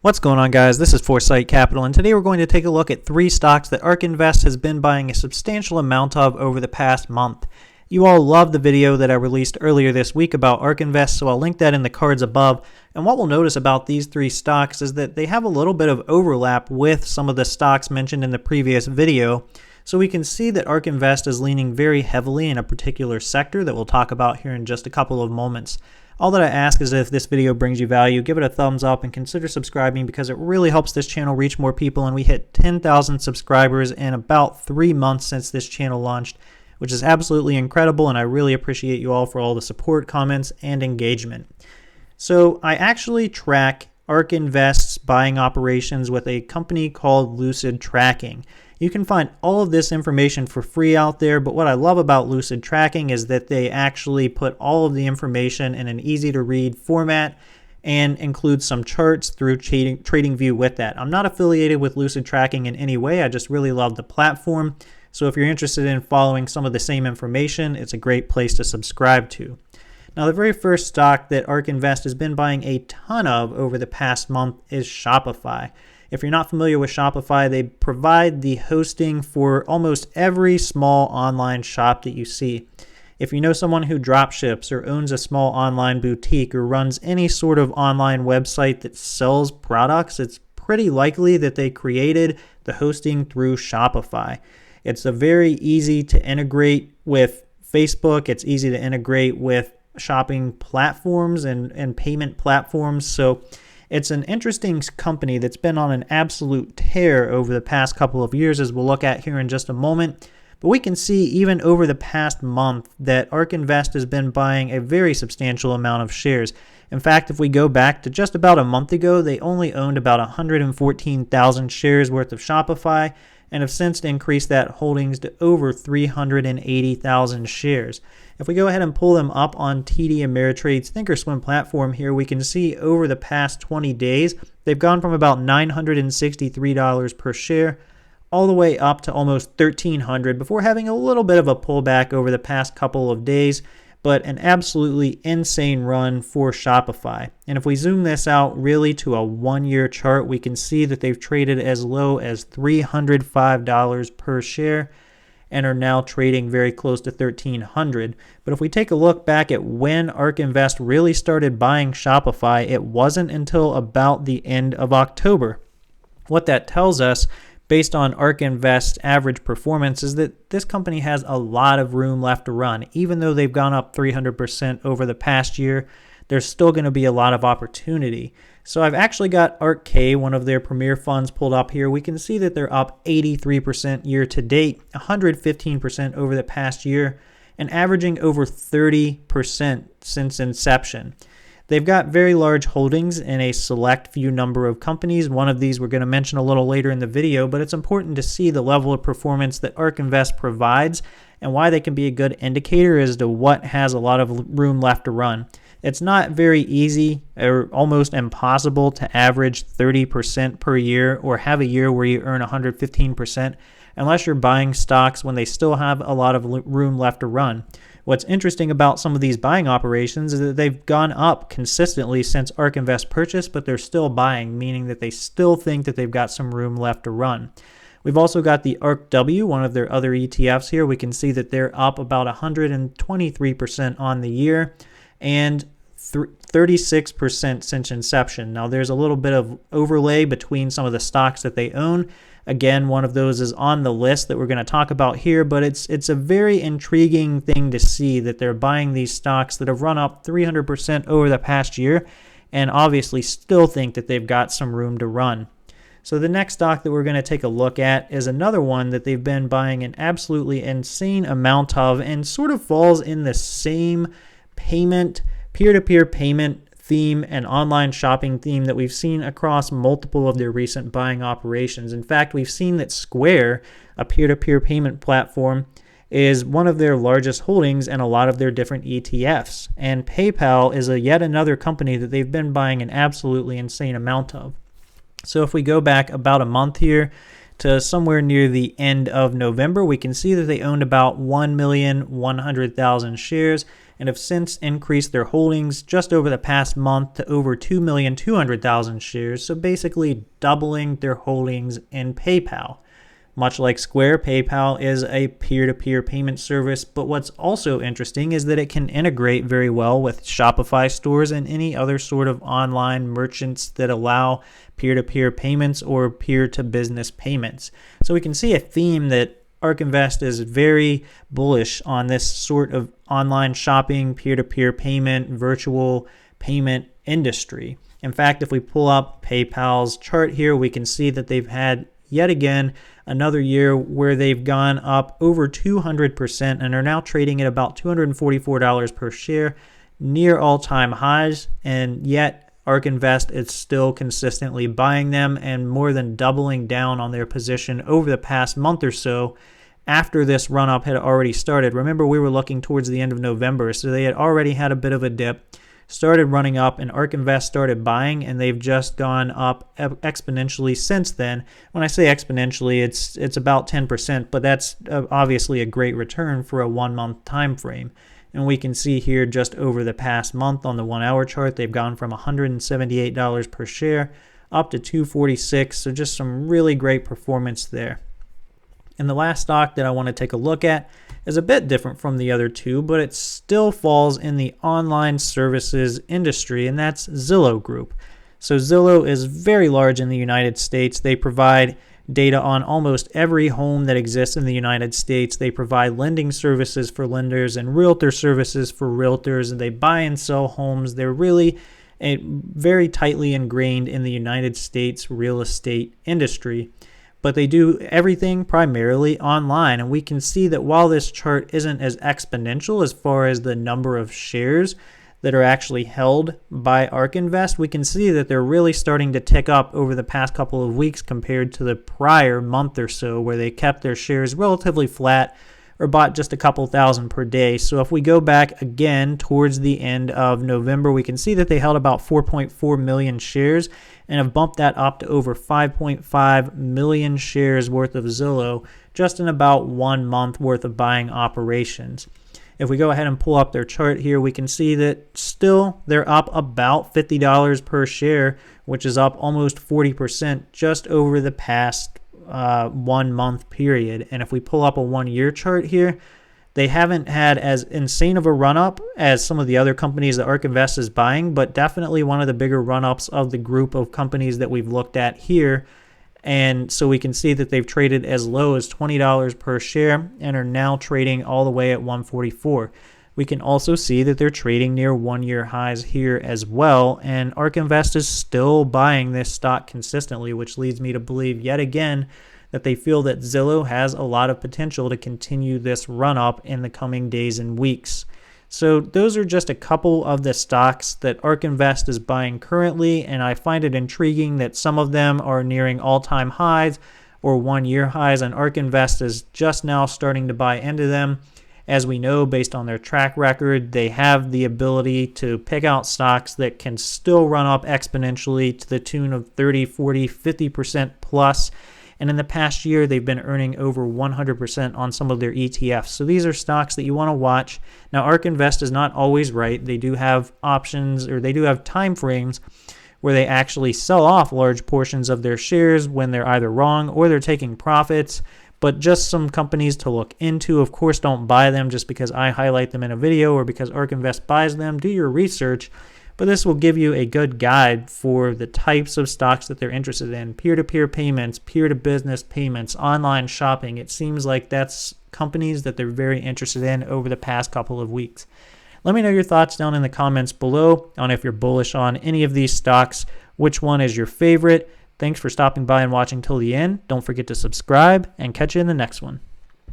What's going on, guys? This is Foresight Capital, and today we're going to take a look at 3 stocks that ARK Invest has been buying a substantial amount of over the past month. You all loved the video that I released earlier this week about ARK Invest, so I'll link that in the cards above. And what we'll notice about these 3 stocks is that they have a little bit of overlap with some of the stocks mentioned in the previous video. So we can see that ARK Invest is leaning very heavily in a particular sector that we'll talk about here in just a couple of moments. All that I ask is that if this video brings you value, give it a thumbs up and consider subscribing because it really helps this channel reach more people, and we hit 10,000 subscribers in about 3 months since this channel launched, which is absolutely incredible, and I really appreciate you all for all the support, comments, and engagement. So I actually track ARK Invest's buying operations with a company called Lucid Tracking. You can find all of this information for free out there, but what I love about Lucid Tracking is that they actually put all of the information in an easy to read format and include some charts through TradingView with that. I'm not affiliated with Lucid Tracking in any way, I just really love the platform. So if you're interested in following some of the same information, it's a great place to subscribe to. Now, the very first stock that ARK Invest has been buying a ton of over the past month is Shopify. If you're not familiar with Shopify, they provide the hosting for almost every small online shop that you see. If you know someone who dropships or owns a small online boutique or runs any sort of online website that sells products, it's pretty likely that they created the hosting through Shopify. It's a very easy to integrate with Facebook. It's easy to integrate with shopping platforms and payment platforms. So it's an interesting company that's been on an absolute tear over the past couple of years, as we'll look at here in just a moment. But we can see even over the past month that ARK Invest has been buying a very substantial amount of shares. In fact, if we go back to just about a month ago, they only owned about 114,000 shares worth of Shopify and have since increased that holdings to over 380,000 shares. If we go ahead and pull them up on TD Ameritrade's Thinkorswim platform here, we can see over the past 20 days, they've gone from about $963 per share all the way up to almost $1,300 before having a little bit of a pullback over the past couple of days, but an absolutely insane run for Shopify. And if we zoom this out really to a 1-year chart, we can see that they've traded as low as $305 per share and are now trading very close to $1,300. But if we take a look back at when ARK Invest really started buying Shopify, it wasn't until about the end of October. What that tells us, based on ARK Invest's average performance, is that this company has a lot of room left to run. Even though they've gone up 300% over the past year, there's still going to be a lot of opportunity. So I've actually got ARK-K, one of their premier funds, pulled up here. We can see that they're up 83% year to date, 115% over the past year, and averaging over 30% since inception. They've got very large holdings in a select few number of companies. One of these we're going to mention a little later in the video, but it's important to see the level of performance that ARK Invest provides and why they can be a good indicator as to what has a lot of room left to run. It's not very easy or almost impossible to average 30% per year or have a year where you earn 115% unless you're buying stocks when they still have a lot of room left to run. What's interesting about some of these buying operations is that they've gone up consistently since ARK Invest purchased, but they're still buying, meaning that they still think that they've got some room left to run. We've also got the ARKW, one of their other ETFs here. We can see that they're up about 123% on the year and 36% since inception. Now, there's a little bit of overlay between some of the stocks that they own. Again, one of those is on the list that we're going to talk about here, but it's a very intriguing thing to see that they're buying these stocks that have run up 300% over the past year and obviously still think that they've got some room to run. So the next stock that we're going to take a look at is another one that they've been buying an absolutely insane amount of and sort of falls in the same peer-to-peer payment theme and online shopping theme that we've seen across multiple of their recent buying operations. In fact, we've seen that Square, a peer-to-peer payment platform, is one of their largest holdings in a lot of their different ETFs. And PayPal is yet another company that they've been buying an absolutely insane amount of. So if we go back about a month here to somewhere near the end of November, we can see that they owned about 1,100,000 shares and have since increased their holdings just over the past month to over 2,200,000 shares, so basically doubling their holdings in PayPal. Much like Square, PayPal is a peer-to-peer payment service, but what's also interesting is that it can integrate very well with Shopify stores and any other sort of online merchants that allow peer-to-peer payments or peer-to-business payments. So we can see a theme that ARK Invest is very bullish on this sort of online shopping, peer-to-peer payment, virtual payment industry. In fact, if we pull up PayPal's chart here, we can see that they've had yet again another year where they've gone up over 200% and are now trading at about $244 per share, near all-time highs, and yet ARK Invest is still consistently buying them and more than doubling down on their position over the past month or so after this run-up had already started. Remember, we were looking towards the end of November, so they had already had a bit of a dip, started running up, and ARK Invest started buying, and they've just gone up exponentially since then. When I say exponentially, it's about 10%, but that's obviously a great return for a 1-month time frame. And we can see here just over the past month on the 1-hour chart, they've gone from $178 per share up to $246, so just some really great performance there. And the last stock that I want to take a look at is a bit different from the other two, but it still falls in the online services industry, and that's Zillow Group. So Zillow is very large in the United States. They provide data on almost every home that exists in the United States. They provide lending services for lenders and realtor services for realtors, and they buy and sell homes. They're really very tightly ingrained in the United States real estate industry. But they do everything primarily online. And we can see that while this chart isn't as exponential as far as the number of shares that are actually held by ARK Invest, we can see that they're really starting to tick up over the past couple of weeks compared to the prior month or so where they kept their shares relatively flat or bought just a couple thousand per day. So if we go back again towards the end of November, we can see that they held about 4.4 million shares and have bumped that up to over 5.5 million shares worth of Zillow just in about 1 month worth of buying operations. If we go ahead and pull up their chart here, we can see that still they're up about $50 per share, which is up almost 40% just over the past 1 month period. And if we pull up a 1-year chart here, they haven't had as insane of a run-up as some of the other companies that ARK Invest is buying, but definitely one of the bigger run-ups of the group of companies that we've looked at here. And so we can see that they've traded as low as $20 per share and are now trading all the way at $144. We can also see that they're trading near 1-year highs here as well, and ARK Invest is still buying this stock consistently, which leads me to believe yet again that they feel that Zillow has a lot of potential to continue this run-up in the coming days and weeks. So those are just a couple of the stocks that ARK Invest is buying currently, and I find it intriguing that some of them are nearing all-time highs or 1-year highs, and ARK Invest is just now starting to buy into them. As we know, based on their track record, they have the ability to pick out stocks that can still run up exponentially to the tune of 30, 40, 50% plus. And in the past year, they've been earning over 100% on some of their ETFs. So these are stocks that you want to watch. Now, ARK Invest is not always right. They do have options, or they do have time frames where they actually sell off large portions of their shares when they're either wrong or they're taking profits. But just some companies to look into. Of course, don't buy them just because I highlight them in a video or because ARK Invest buys them. Do your research. But this will give you a good guide for the types of stocks that they're interested in. Peer-to-peer payments, peer-to-business payments, online shopping. It seems like that's companies that they're very interested in over the past couple of weeks. Let me know your thoughts down in the comments below on if you're bullish on any of these stocks. Which one is your favorite? Thanks for stopping by and watching till the end. Don't forget to subscribe, and catch you in the next one.